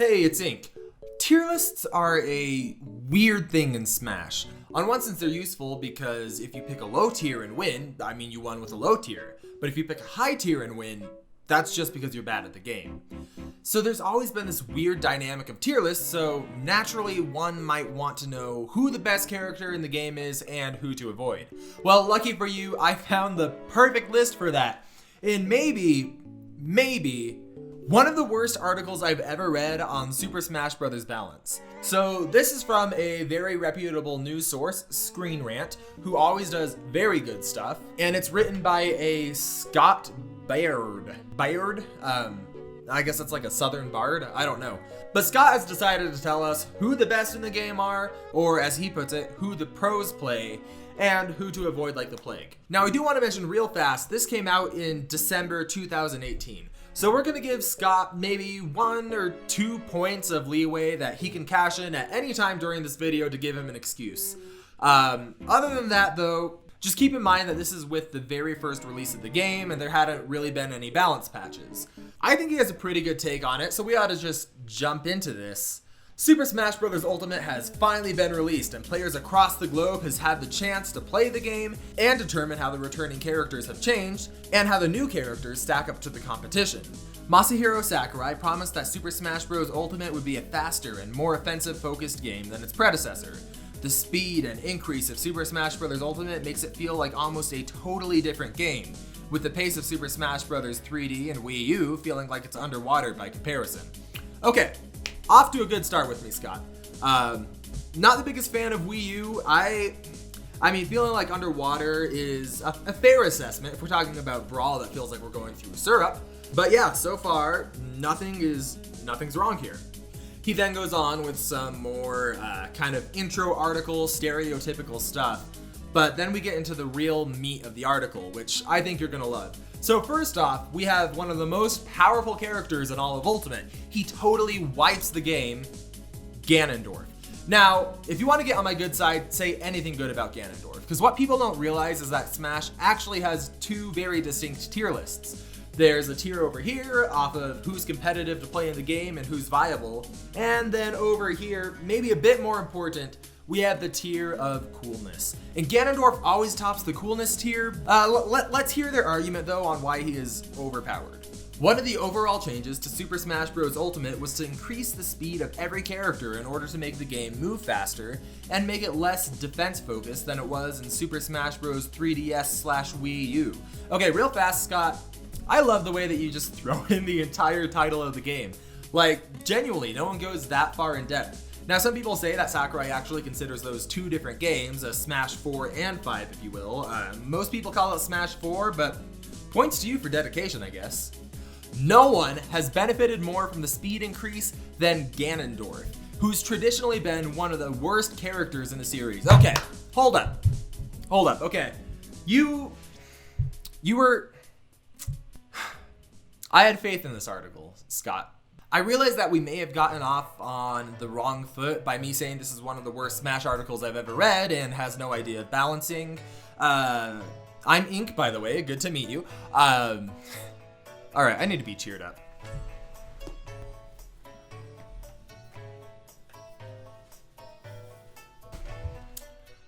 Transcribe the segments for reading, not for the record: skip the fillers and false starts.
Hey, it's Ink. Tier lists are a weird thing in Smash. On one sense, they're useful because if you pick a low tier and win, I mean you won with a low tier. But if you pick a high tier and win, that's just because you're bad at the game. So there's always been this weird dynamic of tier lists, so naturally one might want to know who the best character in the game is and who to avoid. Well, lucky for you, I found the perfect list for that in maybe one of the worst articles I've ever read on Super Smash Bros. Balance. So this is from a very reputable news source, ScreenRant, who always does very good stuff, and it's written by a Scott Bayard. I guess it's like a southern bard, I don't know. But Scott has decided to tell us who the best in the game are, or as he puts it, who the pros play, and who to avoid like the plague. Now I do want to mention real fast, this came out in December 2018. So we're gonna give Scott maybe 1 or 2 points of leeway that he can cash in at any time during this video to give him an excuse. Other than that though, just keep in mind that this is with the very first release of the game and there hadn't really been any balance patches. I think he has a pretty good take on it, so we ought to just jump into this. Super Smash Bros. Ultimate has finally been released and players across the globe has had the chance to play the game and determine how the returning characters have changed and how the new characters stack up to the competition. Masahiro Sakurai promised that Super Smash Bros. Ultimate would be a faster and more offensive focused game than its predecessor. The speed and increase of Super Smash Bros. Ultimate makes it feel like almost a totally different game, with the pace of Super Smash Bros. 3D and Wii U feeling like it's underwater by comparison. Okay. Off to a good start with me, Scott. Not the biggest fan of Wii U. I mean, feeling like underwater is a fair assessment if we're talking about Brawl that feels like we're going through syrup. But yeah, so far, nothing's wrong here. He then goes on with some more kind of intro article, stereotypical stuff. But then we get into the real meat of the article, which I think you're gonna love. So first off, we have one of the most powerful characters in all of Ultimate. He totally wipes the game, Ganondorf. Now, if you want to get on my good side, say anything good about Ganondorf, because what people don't realize is that Smash actually has 2 very distinct tier lists. There's a tier over here off of who's competitive to play in the game and who's viable, and then over here, maybe a bit more important, we have the tier of coolness. And Ganondorf always tops the coolness tier. Let's hear their argument though on why he is overpowered. One of the overall changes to Super Smash Bros. Ultimate was to increase the speed of every character in order to make the game move faster and make it less defense focused than it was in Super Smash Bros. 3DS/Wii U. Okay, real fast, Scott. I love the way that you just throw in the entire title of the game. Like, genuinely, no one goes that far in depth. Now, some people say that Sakurai actually considers those 2 different games, Smash 4 and 5, if you will. Most people call it Smash 4, but points to you for dedication, I guess. No one has benefited more from the speed increase than Ganondorf, who's traditionally been one of the worst characters in the series. Okay, hold up, okay. You were... I had faith in this article, Scott. I realize that we may have gotten off on the wrong foot by me saying this is one of the worst Smash articles I've ever read and has no idea of balancing. I'm Ink, by the way, good to meet you. Alright, I need to be cheered up.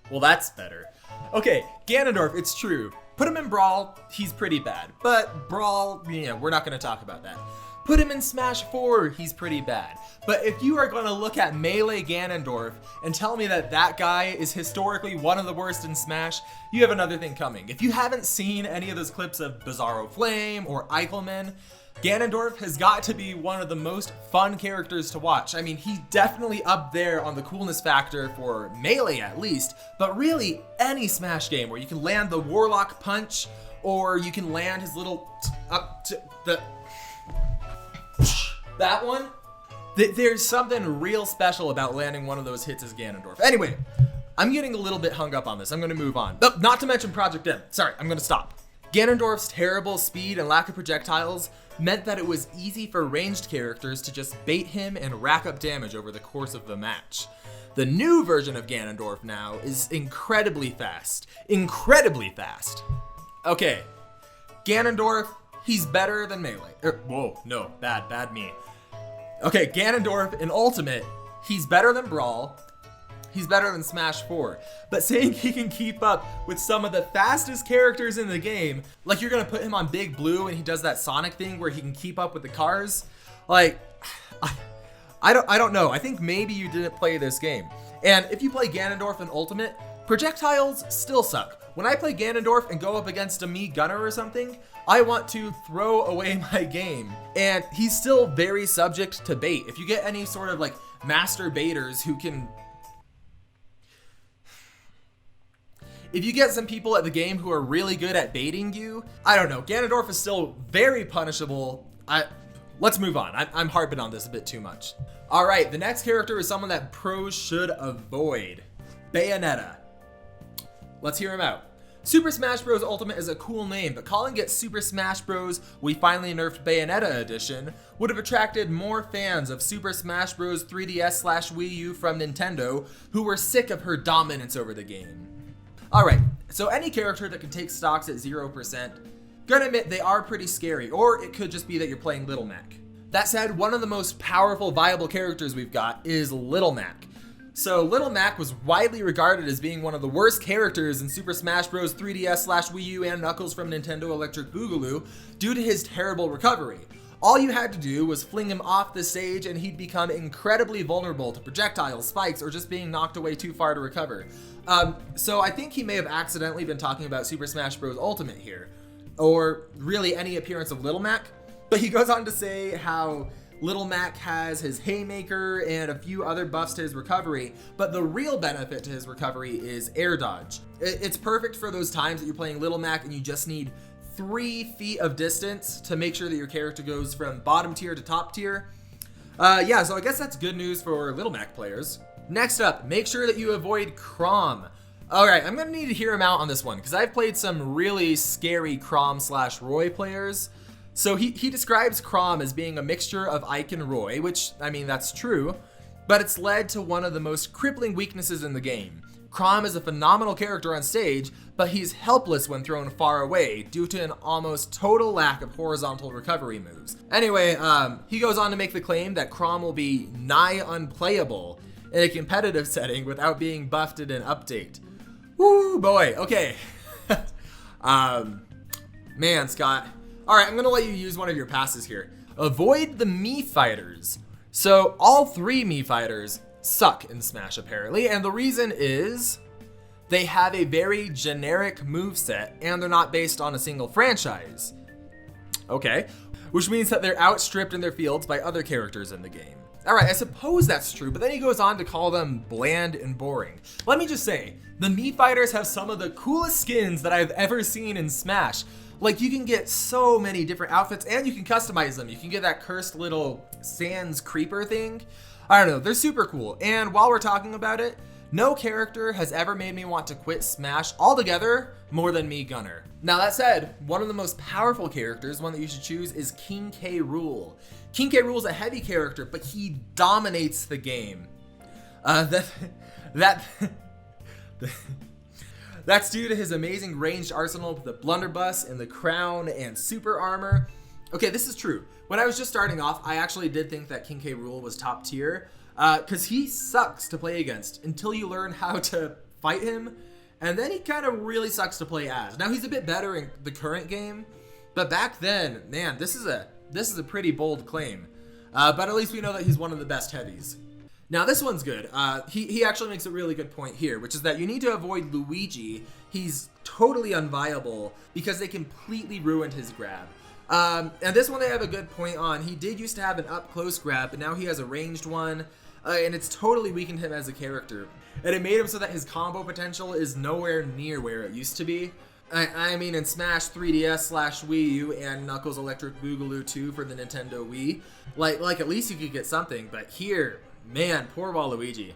Well, that's better. Okay, Ganondorf, it's true. Put him in Brawl, he's pretty bad. But Brawl, we're not gonna talk about that. Put him in Smash 4, he's pretty bad. But if you are gonna look at Melee Ganondorf and tell me that that guy is historically one of the worst in Smash, you have another thing coming. If you haven't seen any of those clips of Bizarro Flame or Eichelman, Ganondorf has got to be one of the most fun characters to watch. I mean, he's definitely up there on the coolness factor for Melee at least, but really any Smash game where you can land the Warlock Punch or you can land his little that one, there's something real special about landing one of those hits as Ganondorf. Anyway, I'm getting a little bit hung up on this. I'm gonna move on. Oh, not to mention Project M. Sorry, I'm gonna stop. Ganondorf's terrible speed and lack of projectiles meant that it was easy for ranged characters to just bait him and rack up damage over the course of the match. The new version of Ganondorf now is incredibly fast. Incredibly fast. Okay, Ganondorf, he's better than Melee. Whoa, no, bad me. Okay, Ganondorf in Ultimate, he's better than Brawl. He's better than Smash 4. But saying he can keep up with some of the fastest characters in the game, like you're gonna put him on Big Blue and he does that Sonic thing where he can keep up with the cars, like, I don't know. I think maybe you didn't play this game. And if you play Ganondorf in Ultimate, projectiles still suck. When I play Ganondorf and go up against a Mii Gunner or something, I want to throw away my game. And he's still very subject to bait. If you get any sort of like master baiters who can... If you get some people at the game who are really good at baiting you, I don't know, Ganondorf is still very punishable. Let's move on. I'm harping on this a bit too much. All right, the next character is someone that pros should avoid. Bayonetta. Let's hear him out. Super Smash Bros. Ultimate is a cool name, but calling it Super Smash Bros. We Finally Nerfed Bayonetta Edition would have attracted more fans of Super Smash Bros. 3DS/Wii U from Nintendo who were sick of her dominance over the game. Alright, so any character that can take stocks at 0%, gonna admit they are pretty scary, or it could just be that you're playing Little Mac. That said, one of the most powerful, viable characters we've got is Little Mac. So Little Mac was widely regarded as being one of the worst characters in Super Smash Bros. 3DS/Wii U and Knuckles from Nintendo Electric Boogaloo due to his terrible recovery. All you had to do was fling him off the stage and he'd become incredibly vulnerable to projectiles, spikes, or just being knocked away too far to recover. So I think he may have accidentally been talking about Super Smash Bros. Ultimate here, or really any appearance of Little Mac. But he goes on to say how Little Mac has his haymaker and a few other buffs to his recovery, but the real benefit to his recovery is air dodge. It's perfect for those times that you're playing Little Mac and you just need 3 feet of distance to make sure that your character goes from bottom tier to top tier. Yeah, so I guess that's good news for Little Mac players. Next up, make sure that you avoid Chrom. Alright, I'm gonna need to hear him out on this one, because I've played some really scary Chrom/Roy players. So he describes Chrom as being a mixture of Ike and Roy, which, I mean, that's true, but it's led to one of the most crippling weaknesses in the game. Chrom is a phenomenal character on stage, but he's helpless when thrown far away due to an almost total lack of horizontal recovery moves. Anyway, he goes on to make the claim that Chrom will be nigh unplayable in a competitive setting without being buffed in an update. Woo, boy, okay. Man, Scott. Alright, I'm gonna let you use one of your passes here. Avoid the Mii fighters. So, all 3 Mii fighters suck in Smash apparently, and the reason is they have a very generic moveset and they're not based on a single franchise. Okay, which means that they're outstripped in their fields by other characters in the game. Alright, I suppose that's true, but then he goes on to call them bland and boring. Let me just say, the Mii fighters have some of the coolest skins that I've ever seen in Smash. Like, you can get so many different outfits and you can customize them. You can get that cursed little Sans creeper thing. I don't know, they're super cool. And while we're talking about it, no character has ever made me want to quit Smash altogether more than Mii Gunner. Now that said, one of the most powerful characters, one that you should choose, is King K Rool. King K Rool is a heavy character, but he dominates the game. That's due to his amazing ranged arsenal with the blunderbuss and the crown and super armor. Okay, this is true. When I was just starting off, I actually did think that King K Rool was top tier, because he sucks to play against until you learn how to fight him, and then he kind of really sucks to play as. Now he's a bit better in the current game, but back then, man, this is a pretty bold claim. But at least we know that he's one of the best heavies. Now this one's good. He actually makes a really good point here, which is that you need to avoid Luigi. He's totally unviable because they completely ruined his grab. And this one they have a good point on. He did used to have an up-close grab, but now he has a ranged one, and it's totally weakened him as a character. And it made him so that his combo potential is nowhere near where it used to be. I mean, in Smash 3DS/Wii U and Knuckles Electric Boogaloo 2 for the Nintendo Wii, like at least you could get something, but here, man, poor Waluigi.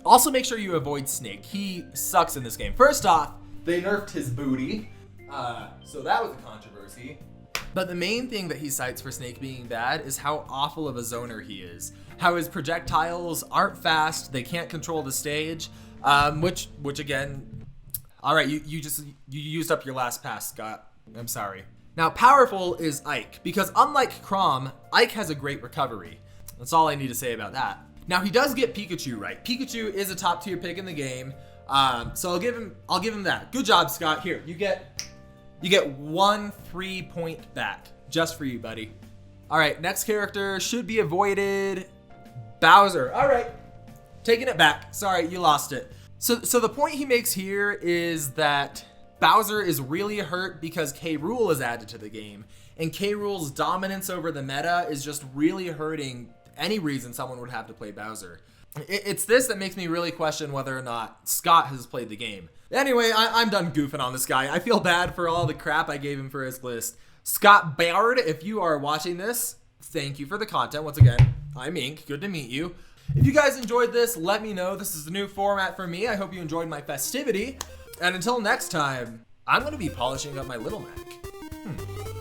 Also make sure you avoid Snake. He sucks in this game. First off, they nerfed his booty, so that was a controversy. But the main thing that he cites for Snake being bad is how awful of a zoner he is. How his projectiles aren't fast, they can't control the stage, which again, alright, you used up your last pass, Scott. I'm sorry. Now, powerful is Ike, because unlike Chrom, Ike has a great recovery. That's all I need to say about that. Now, he does get Pikachu right. Pikachu is a top tier pick in the game, so I'll give him that. Good job, Scott. Here, you get 1 free point back, just for you, buddy. All right, next character should be avoided. Bowser. All right, taking it back. Sorry, you lost it. So the point he makes here is that Bowser is really hurt because K Rool is added to the game, and K Rool's dominance over the meta is just really hurting any reason someone would have to play Bowser. It's this that makes me really question whether or not Scott has played the game. Anyway, I'm done goofing on this guy. I feel bad for all the crap I gave him for his list. Scott Baird, if you are watching this, thank you for the content. Once again, I'm Ink. Good to meet you. If you guys enjoyed this, let me know. This is a new format for me. I hope you enjoyed my festivity. And until next time, I'm going to be polishing up my Little Mac.